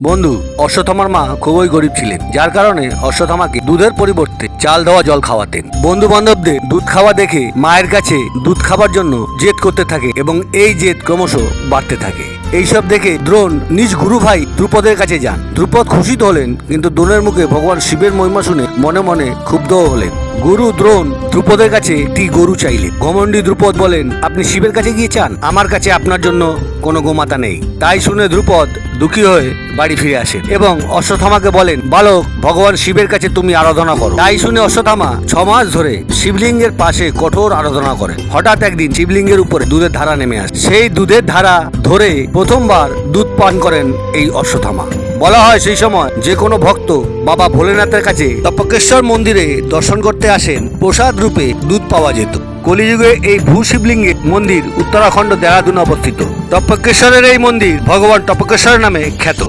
বন্ধু, অশ্বত্থামার মা খুবই গরিব ছিলেন, যার কারণে অশ্বত্থামাকে দুধের পরিবর্তে চাল দেওয়া জল খাওয়াতেন। বন্ধু বান্ধবদের দুধ খাওয়া দেখে মায়ের কাছে দুধ খাবার জন্য জেদ করতে থাকে এবং এই জেদ ক্রমশ বাড়তে থাকে। এইসব দেখে দ্রোণ নিজ গুরু ভাই দ্রুপদের কাছে যান। দ্রুপদ খুশি তো হলেন, কিন্তু দ্রোণের মুখে ভগবান শিবের মহিমা শুনে মনে মনে ক্ষুব্ধও হলেন। গুরু দ্রোণ দ্রুপদের কাছে একটি গরু চাইলেন। ঘমণ্ডী দ্রুপদ বলেন, আপনি শিবের কাছে গিয়ে চান, আমার কাছে আপনার জন্য কোনো গোমাতা নেই। তাই শুনে দ্রুপদ দুঃখী হয়ে বাড়ি ফিরে আসেন এবং অশ্বত্থামাকে বলেন, বালক, ভগবান শিবের কাছে তুমি আরাধনা করো। তাই শুনে অশ্বত্থামা 6 মাস ধরে শিবলিঙ্গের পাশে কঠোর আরাধনা করেন। হঠাৎ একদিন শিবলিঙ্গের উপরে দুধের ধারা নেমে আসে। সেই দুধের ধারা ধরে প্রথমবার দুধ পান করেন এই অশ্বত্থামা। বলা হয় সেই সময় যে কোনো ভক্ত বাবা ভোলেনাথের কাছে তপকেশ্বর মন্দিরে দর্শন করতে আসেন, প্রসাদ রূপে দুধ পাওয়া যেত। কলিযুগে এই ভূ শিবলিঙ্গের মন্দির উত্তরাখণ্ড দেহরাদুনে অবস্থিত। তপকেশ্বরের এই মন্দির ভগবান তপকেশ্বর নামে খ্যাত।